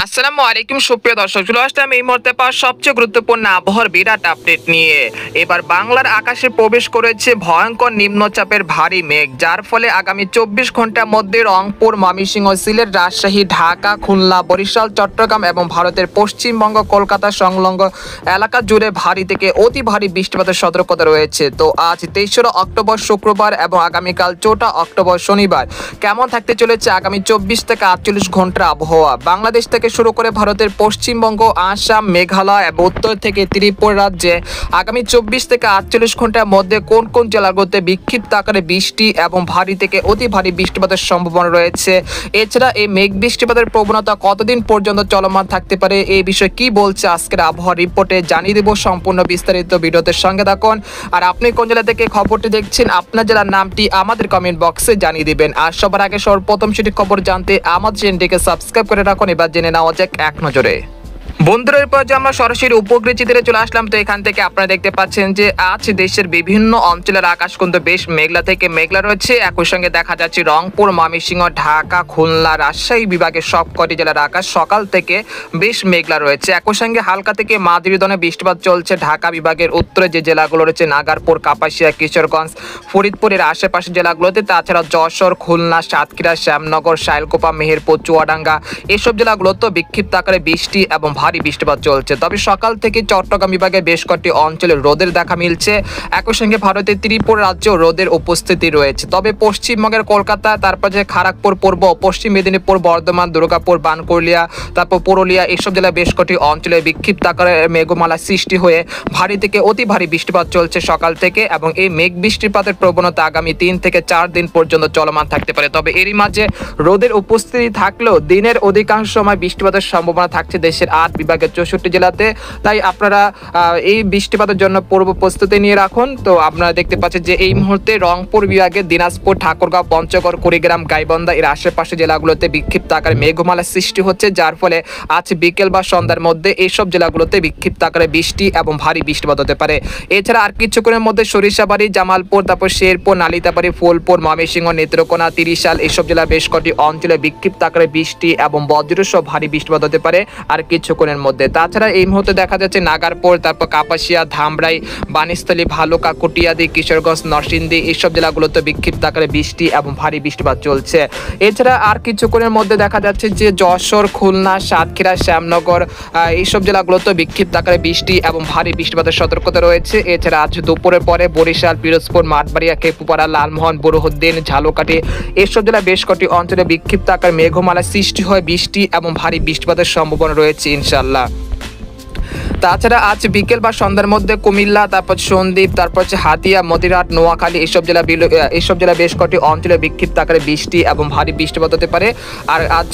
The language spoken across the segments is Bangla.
আসসালামু আলাইকুম সুপ্রিয় দর্শক, চলে আসলাম এই মুহূর্তে পাওয়া সবচেয়ে গুরুত্বপূর্ণ আবহাওয়ার বিরাট আপডেট নিয়ে। এবার বাংলার আকাশে প্রবেশ করেছে ভয়ঙ্কর নিম্নচাপের ভারী মেঘ, যার ফলে আগামী 24 ঘন্টার মধ্যে রংপুর, ময়মনসিংহ, সিলেট, রাজশাহী, ঢাকা, খুলনা, বরিশাল, চট্টগ্রাম এবং ভারতের পশ্চিমবঙ্গ, কলকাতা সংলগ্ন এলাকা জুড়ে ভারী থেকে অতি ভারী বৃষ্টিপাতের সতর্কতা রয়েছে। তো আজ 23 অক্টোবর শুক্রবার এবং আগামীকাল 4 অক্টোবর শনিবার কেমন থাকতে চলেছে আগামী 24 থেকে 48 ঘন্টার আবহাওয়া। বাংলাদেশ থেকে শুরু করে ভারতের পশ্চিমবঙ্গ, আসাম, মেঘালয় এবং উত্তর থেকে ত্রিপুরা রাজ্যে আগামী 24 থেকে 48 ঘন্টার মধ্যে কোন কোন জেলাগুলোতে বিক্ষিপ্ত আকারে বৃষ্টি এবং ভারী থেকে অতি ভারী বৃষ্টিপাতের সম্ভাবনা রয়েছে। এছাড়া এই মেঘ বৃষ্টিপাতের প্রবণতা কতদিন পর্যন্ত চলমান থাকতে পারে, এই বিষয়ে কি বলছে আজকের আবহাওয়া রিপোর্টে জানিয়ে দেব। সম্পূর্ণ বিস্তারিত ভিডিওতে সঙ্গে থাকুন। আর আপনি কোন জেলা থেকে খবরটি দেখছেন, আপনার জেলার নামটি আমাদের কমেন্ট বক্সে জানিয়ে দিবেন। আর সবার আগে সর্বপ্রথম সেটি খবর জানতে আমাদের চ্যানেলটিকে সাবস্ক্রাইব করে রাখুন। এবার জেনে নেওয়া যাক এক নজরে। বন্ধুরা, এরপর যে আমরা সরাসরি উপগ্রহ চিত্রে চলে আসলাম, তো এখান থেকে আপনারা দেখতে পাচ্ছেন যে আজ দেশের বিভিন্ন অঞ্চলের আকাশ কিন্তু বেশ মেঘলা থেকে মেঘলা রয়েছে। একই সঙ্গে দেখা যাচ্ছে রংপুর, ময়মনসিংহ, ঢাকা, খুলনা, রাজশাহী বিভাগের সবকটি জেলার আকাশ সকাল থেকে বেশ মেঘলা রয়েছে। একই সঙ্গে হালকা থেকে মাঝারি ধরনের বৃষ্টিপাত চলছে ঢাকা বিভাগের উত্তরে যে জেলাগুলো রয়েছে নাগারপুর, কাপাসিয়া, কিশোরগঞ্জ, ফরিদপুরের আশেপাশের জেলাগুলোতে। তাছাড়া যশোর, খুলনা, সাতক্ষীরা, শ্যামনগর, শাইলকোপা, মেহেরপুর, চুয়াডাঙ্গা এসব জেলাগুলোতে বিক্ষিপ্ত আকারে বৃষ্টি এবং ভারী বৃষ্টিপাত চলছে। তবে সকাল থেকে চট্টগ্রাম বিভাগের বেশ কয়েকটি অঞ্চলে রোদের দেখা মিলছে। একই সঙ্গে ভারতের ত্রিপুরা রাজ্যেও রোদের উপস্থিতি রয়েছে। তবে পশ্চিমবঙ্গের কলকাতা, তারপর যে খড়গপুর, পূর্ব পশ্চিম মেদিনীপুর, বর্ধমান, দুর্গাপুর, বানকুড়িয়া, তারপর পুরুলিয়া এসব জেলায় বেশ কয়েকটি অঞ্চলে বিক্ষিপ্ত আকারে মেঘমালা সৃষ্টি হয়ে ভারী থেকে অতি ভারী বৃষ্টিপাত চলছে সকাল থেকে। এবং এই মেঘ বৃষ্টিপাতের প্রবণতা আগামী 3 থেকে 4 দিন পর্যন্ত চলমান থাকতে পারে। তবে এরই মাঝে রোদের উপস্থিতি থাকলেও দিনের অধিকাংশ সময় বৃষ্টিপাতের সম্ভাবনা থাকছে দেশের 8 বিভাগের 64 জেলাতে। তাই আপনারা এই বৃষ্টিপাতের জন্য পূর্ব প্রস্তুতি নিয়ে রাখুন। তো আপনারা দেখতে পাচ্ছেন যে এই মুহূর্তে রংপুর বিভাগের দিনাজপুর, ঠাকুরগাঁও, পঞ্চগড়, কুড়িগ্রাম, গাইবান্ধা এর আশেপাশে জেলাগুলোতে বিক্ষিপ্ত আকারে মেঘমালা সৃষ্টি হচ্ছে, যার ফলে আজ বিকেল বা সন্ধ্যার মধ্যে এইসব জেলাগুলোতে বিক্ষিপ্ত আকারে বৃষ্টি এবং ভারী বৃষ্টিপাত হতে পারে। এছাড়া আর কিছুক্ষণের মধ্যে সরিষাবাড়ি, জামালপুর, তারপর শেরপুর, নালিতাবাড়ি, ফুলপুর, ময়মনসিংহ, নেত্রকোনা, তিরিশাল এসব জেলা বেশ কটি অঞ্চলে বিক্ষিপ্ত আকারে বৃষ্টি এবং বজ্রসহ ভারী বৃষ্টিপাত হতে পারে আর কিছুক্ষণের মধ্যে। তাছাড়া এই মুহূর্তে দেখা যাচ্ছে নাগারপুর, তারপর কাপাসিয়া, ধামরাই, বানিস্থলী, ভালুকা, কটিয়াদি, কিশোরগঞ্জ, নরসিংদী এইসব জেলাগুলোতে বিক্ষিপ্ত আকারে বৃষ্টি এবং ভারী বৃষ্টিপাত চলছে। এছাড়া আর কিছুক্ষণের মধ্যে দেখা যাচ্ছে যে যশোর, খুলনা, সাতক্ষীরা, শ্যামনগর এইসব জেলাগুলোতে বিক্ষিপ্ত আকারে বৃষ্টি এবং ভারী বৃষ্টিপাতের সতর্কতা রয়েছে। এছাড়া আজ দুপুরের পরে বরিশাল, পিরোজপুর, মাঠবাড়িয়া, কেপুপাড়া, লালমোহন, বুরুহুদ্দিন, ঝালকাঠি এসব জেলা বেশ কটি অঞ্চলে বিক্ষিপ্ত আকারে মেঘমালা সৃষ্টি হয় বৃষ্টি এবং ভারী বৃষ্টিপাতের সম্ভাবনা রয়েছে ইনশাআল্লাহ। তাছাড়া আজ বিকেল বা সন্ধ্যার মধ্যে কুমিল্লা, তারপর সন্দ্বীপ, তারপর হচ্ছে হাতিয়া, মতিরাট, নোয়াখালী এসব জেলা বেশ কটি অঞ্চলে বিক্ষিপ্ত আকারে বৃষ্টি এবং ভারী বৃষ্টিপাত হতে পারে। আর আজ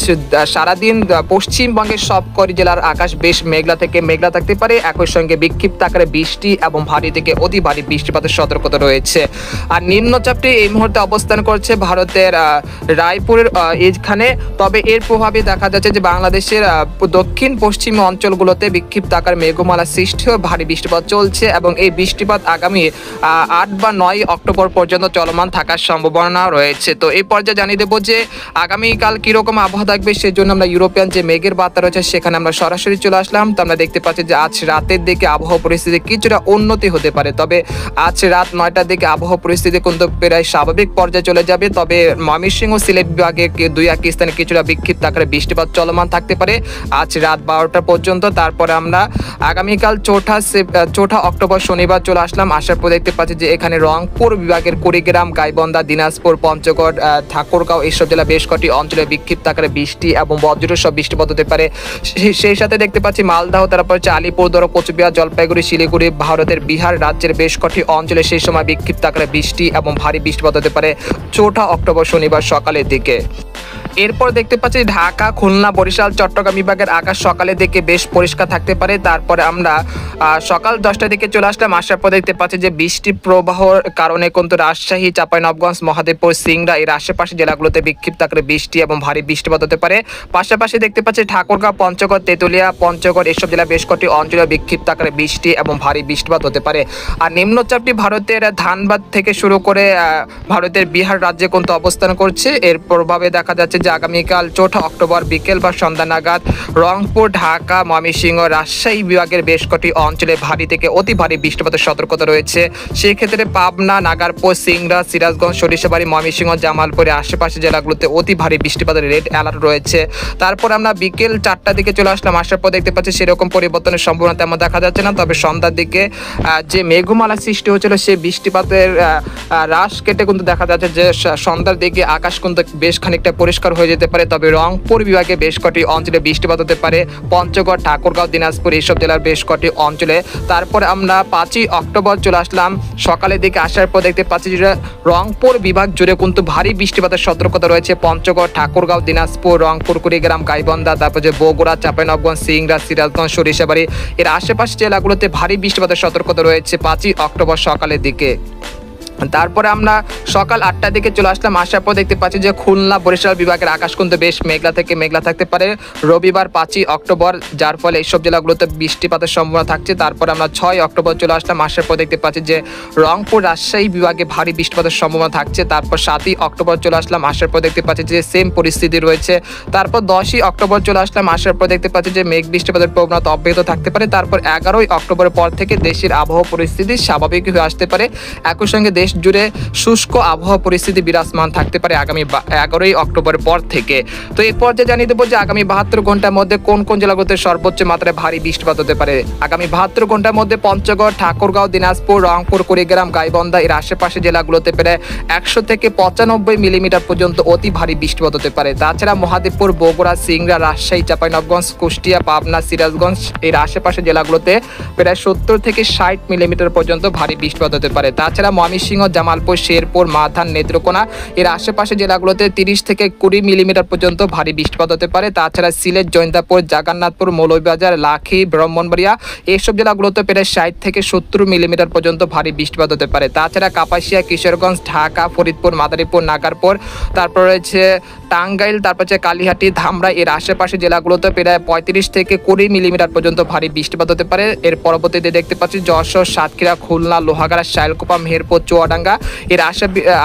সারাদিন পশ্চিমবঙ্গের সবকটি জেলার আকাশ বেশ মেঘলা থেকে মেঘলা থাকতে পারে। একই সঙ্গে বিক্ষিপ্ত আকারে বৃষ্টি এবং ভারী থেকে অতি ভারী বৃষ্টিপাতের সতর্কতা রয়েছে। আর নিম্নচাপটি এই মুহূর্তে অবস্থান করছে ভারতের রায়পুরের এখানে। তবে এর প্রভাবে দেখা যাচ্ছে যে বাংলাদেশের দক্ষিণ পশ্চিম অঞ্চলগুলোতে বিক্ষিপ্ত আকার মেঘমালা সৃষ্টি হয়ে ভারী বৃষ্টিপাত চলছে এবং এই বৃষ্টিপাত আগামী 8 বা 9 অক্টোবর পর্যন্ত চলমান থাকার সম্ভাবনা রয়েছে। তো এই পর্যায়ে জানিয়ে দেবো যে আগামীকাল কিরকম আবহাওয়া থাকবে, সেজন্য আমরা ইউরোপিয়ান যে মেঘের বার্তা রয়েছে সেখানে আমরা সরাসরি চলে আসলাম। তো আমরা দেখতে পাচ্ছি যে আজ রাতের দিকে আবহাওয়া পরিস্থিতি কিছুটা উন্নতি হতে পারে। তবে আজ রাত 9টার দিকে আবহাওয়া পরিস্থিতি কিন্তু প্রায় স্বাভাবিক পর্যায়ে চলে যাবে। তবে ময়মনসিংহ, সিলেট বিভাগে 2-1 স্থানে কিছুটা বিক্ষিপ্ত আকারে বৃষ্টিপাত চলমান থাকতে পারে আজ রাত 12টা পর্যন্ত। তারপরে আমরা আগামীকাল 4 অক্টোবর শনিবার চলে আসলাম। আসার পর দেখতে পাচ্ছি যে এখানে রংপুর বিভাগের কুড়িগ্রাম, গাইবান্ধা, দিনাজপুর, পঞ্চগড়, ঠাকুরগাঁও এইসব জেলা বেশ কটি অঞ্চলে বিক্ষিপ্ত আকারে বৃষ্টি এবং বজ্রসহ বৃষ্টিপাত হতে পারে। সেই সাথে দেখতে পাচ্ছি মালদহ, তারপর হচ্ছে আলিপুরদুয়ার, কোচবিহার, জলপাইগুড়ি, শিলিগুড়ি, ভারতের বিহার রাজ্যের বেশ কটি অঞ্চলে সেই সময় বিক্ষিপ্ত আকারে বৃষ্টি এবং ভারী বৃষ্টিপাত হতে পারে 4 অক্টোবর শনিবার সকালের দিকে। এরপর দেখতে পাচ্ছি ঢাকা, খুলনা, বরিশাল, চট্টগ্রাম বিভাগের আকাশ সকালের দিকে বেশ পরিষ্কার থাকতে পারে। তারপরে আমরা সকাল 10টার দিকে চলে আসলাম। আসার পর দেখতে পাচ্ছি যে বৃষ্টি প্রবাহর কারণে কিন্তু রাজশাহী, চাঁপাইনবাবগঞ্জ, মহাদেবপুর, সিংড়া এর আশেপাশে জেলাগুলোতে বিক্ষিপ্ত আকারে বৃষ্টি এবং ভারী বৃষ্টিপাত হতে পারে। পাশাপাশি দেখতে পাচ্ছি ঠাকুরগাঁও, পঞ্চগড়, তেঁতুলিয়া, পঞ্চগড় এসব জেলা বেশ কটি অঞ্চলে বিক্ষিপ্ত আকারে বৃষ্টি এবং ভারী বৃষ্টিপাত হতে পারে। আর নিম্নচাপটি ভারতের ধানবাদ থেকে শুরু করে ভারতের বিহার রাজ্যে কিন্তু অবস্থান করছে। এর প্রভাবে দেখা যাচ্ছে যে আগামীকাল 4 অক্টোবর বিকেল বা সন্ধ্যা নাগাদ রংপুর, ঢাকা, ময়মনসিংহ, রাজশাহী বিভাগের বেশ কটি অঞ্চলে ভারী থেকে অতি ভারী বৃষ্টিপাতের সতর্কতা রয়েছে। সেই ক্ষেত্রে পাবনা, নাগারপুর, সিংড়া, সিরাজগঞ্জ, সরিষাবাড়ি, ময়মনসিংহ, জামালপুরের আশেপাশে জেলাগুলোতে অতি ভারী বৃষ্টিপাতের রেড অ্যালার্ট রয়েছে। তারপর আমরা বিকেল 4টার দিকে চলে আসলাম, আসার পর দেখতে পাচ্ছি সেরকম পরিবর্তনের সম্ভাবনা তেমন দেখা যাচ্ছে না। তবে সন্ধ্যার দিকে যে মেঘমালা সৃষ্টি হয়েছিল সেই বৃষ্টিপাতের হ্রাস কেটে কিন্তু দেখা যাচ্ছে যে সন্ধ্যার দিকে আকাশ কিন্তু বেশ খানিকটা পরিষ্কার হয়ে যেতে পারে। তবে রংপুর বিভাগে বেশ কটি অঞ্চলে বৃষ্টিপাত হতে পারে, পঞ্চগড়, ঠাকুরগাঁও, দিনাজপুর এইসব জেলার বেশ কটি অঞ্চলে। তারপরে আমরা 5ই অক্টোবর চলে আসলাম, সকালের দিকে আসার পর দেখতে পাচ্ছি যে রংপুর বিভাগ জুড়ে কিন্তু ভারী বৃষ্টিপাতের সতর্কতা রয়েছে। পঞ্চগড়, ঠাকুরগাঁও, দিনাজপুর, রংপুর, কুড়িগ্রাম, গাইবান্ধা, তারপর যে বগুড়া, চাঁপাইনবাবগঞ্জ, সিংড়া, সিরাজগঞ্জ, সরিষাবাড়ি এর আশেপাশে জেলাগুলোতে ভারী বৃষ্টিপাতের সতর্কতা রয়েছে 5ই অক্টোবর সকালের দিকে। তারপরে আমরা সকাল 8টার দিকে চলে আসলাম, আসার পর দেখতে পাচ্ছি যে খুলনা, বরিশাল বিভাগের আকাশ কিন্তু বেশ মেঘলা থেকে মেঘলা থাকতে পারে রবিবার 5ই অক্টোবর, যার ফলে এইসব জেলাগুলোতে বৃষ্টিপাতের সম্ভাবনা থাকছে। তারপর আমরা 6 অক্টোবর চলে আসলাম, আসার পর দেখতে পাচ্ছি যে রংপুর, রাজশাহী বিভাগে ভারী বৃষ্টিপাতের সম্ভাবনা থাকছে। তারপর 7ই অক্টোবর চলে আসলাম, আসার পর দেখতে পাচ্ছি যে সেম পরিস্থিতি রয়েছে। তারপর 10ই অক্টোবর চলে আসলাম, আসার পর দেখতে পাচ্ছি যে মেঘ বৃষ্টিপাতের প্রবণতা অব্যাহত থাকতে পারে। তারপর 11ই অক্টোবরের পর থেকে দেশের আবহাওয়া পরিস্থিতি স্বাভাবিক হয়ে আসতে পারে। একই সঙ্গে দেশ জুড়ে শুষ্ক আবহাওয়া পরিস্থিতি বিরাজমান থাকতে পারে আগামী 11ই অক্টোবরের পর থেকে। তো এই পর্যায়ে জানিয়ে দেবো যে আগামী 72 ঘন্টার মধ্যে কোন কোন জেলাগুলোতে সর্বোচ্চ মাত্রায় ভারী বৃষ্টিপাত হতে পারে। আগামী 72 ঘন্টার মধ্যে পঞ্চগড়, ঠাকুরগাঁও, দিনাজপুর, রংপুর, কুড়িগ্রাম, গাইবান্ধা এর আশেপাশে জেলাগুলোতে প্রায় 100 থেকে 95 মিলিমিটার পর্যন্ত অতি ভারী বৃষ্টিপাত হতে পারে। তাছাড়া মহাদেবপুর, বগুড়া, সিংড়া, রাজশাহী, চাঁপাইনবাবগঞ্জ, কুষ্টিয়া, পাবনা, সিরাজগঞ্জ এর আশেপাশে জেলাগুলোতে প্রায় 70 থেকে 60 মিলিমিটার পর্যন্ত ভারী বৃষ্টিপাত হতে পারে। তাছাড়া ময়মনসিংহ, জামালপুর, শেরপুর, মাধান, নেত্রকোনা এর আশেপাশে জেলাগুলোতে 30 থেকে 20 মিলিমিটার পর্যন্ত ভারী বৃষ্টিপাত হতে পারে। তাছাড়া সিলেট, জৈন্তাপুর, জাগান্নাথপুর, মৌলভীবাজার, লাখি, ব্রাহ্মণবাড়িয়া এইসব জেলাগুলোতে প্রায় 60 থেকে 70 মিলিমিটার পর্যন্ত ভারী বৃষ্টিপাত হতে পারে। তাছাড়া কাপাসিয়া, কিশোরগঞ্জ, ঢাকা, ফরিদপুর, মাদারীপুর, নাগারপুর, তারপর রয়েছে টাঙ্গাইল, তারপর হচ্ছে কালিহাটি, ধামরা এর আশেপাশে জেলাগুলোতে প্রায় 35 থেকে 20 মিলিমিটার পর্যন্ত ভারী বৃষ্টিপাত হতে পারে। এর পরবর্তীতে দেখতে পাচ্ছি যশোর, সাতক্ষীরা, খুলনা, লোহাগাড়া, শাইলকুপা, মেহেরপুর, চুয়াডাঙ্গা এর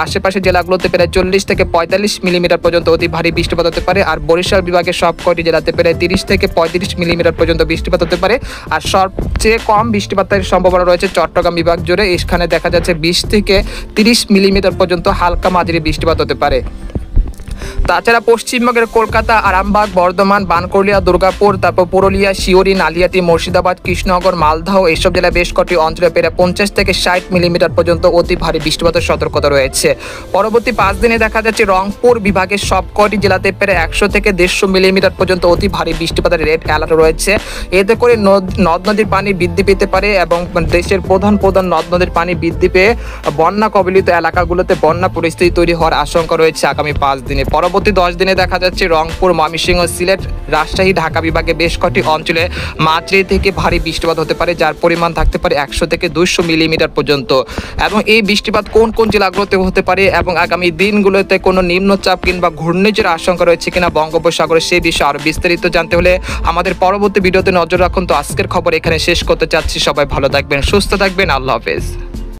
আশেপাশে জেলাগুলোতে প্রায় 40 থেকে 45 মিলিমিটার পর্যন্ত অতি ভারী বৃষ্টিপাত হতে পারে। আর বরিশাল বিভাগের সব কয়টি জেলাতে প্রায় 30 থেকে 35 মিলিমিটার পর্যন্ত বৃষ্টিপাত হতে পারে। আর সবচেয়ে কম বৃষ্টিপাতের সম্ভাবনা রয়েছে চট্টগ্রাম বিভাগ জুড়ে, এখানে দেখা যাচ্ছে 20 থেকে 30 মিলিমিটার পর্যন্ত হালকা মাঝারি বৃষ্টিপাত হতে পারে। তাছাড়া পশ্চিমবঙ্গের কলকাতা, আরামবাগ, বর্ধমান, বানকুড়িয়া, দুর্গাপুর, তারপর পুরুলিয়া, শিউরি, নালিয়াটি, মুর্শিদাবাদ, কৃষ্ণনগর, মালদহ এইসব জেলায় বেশ কটি অঞ্চলে প্রায় 50 থেকে 60 মিলিমিটার পর্যন্ত অতি ভারী বৃষ্টিপাতের সতর্কতা রয়েছে। পরবর্তী 5 দিনে দেখা যাচ্ছে রংপুর বিভাগের সব কটি জেলাতে প্রায় 100 থেকে 150 মিলিমিটার পর্যন্ত অতি ভারী বৃষ্টিপাতের রেড অ্যালার্ট রয়েছে। এতে করে নদ নদীর পানি বৃদ্ধি পেতে পারে এবং দেশের প্রধান নদ নদীর পানি বৃদ্ধি পেয়ে বন্যা কবলিত এলাকাগুলোতে বন্যা পরিস্থিতি তৈরি হওয়ার আশঙ্কা রয়েছে আগামী 5 দিনে। পরবর্তী 10 দিনে দেখা যাচ্ছে রংপুর, ময়মনসিংহ, সিলেট, রাজশাহী, ঢাকা বিভাগে বেশ কটি অঞ্চলে মাঝারি থেকে ভারী বৃষ্টিপাত হতে পারে, যার পরিমাণ থাকতে পারে 100 থেকে 200 মিলিমিটার পর্যন্ত। এবং এই বৃষ্টিপাত কোন কোন জেলাগুলোতে হতে পারে এবং আগামী দিনগুলোতে কোনো নিম্নচাপ কিংবা ঘূর্ণিঝড়ের আশঙ্কা রয়েছে কিনা বঙ্গোপসাগরে, সেই বিষয়ে আরো বিস্তারিত জানতে হলে আমাদের পরবর্তী ভিডিওতে নজর রাখুন। তো আজকের খবর এখানে শেষ করতে চাচ্ছি। সবাই ভালো থাকবেন, সুস্থ থাকবেন, আল্লাহ হাফেজ।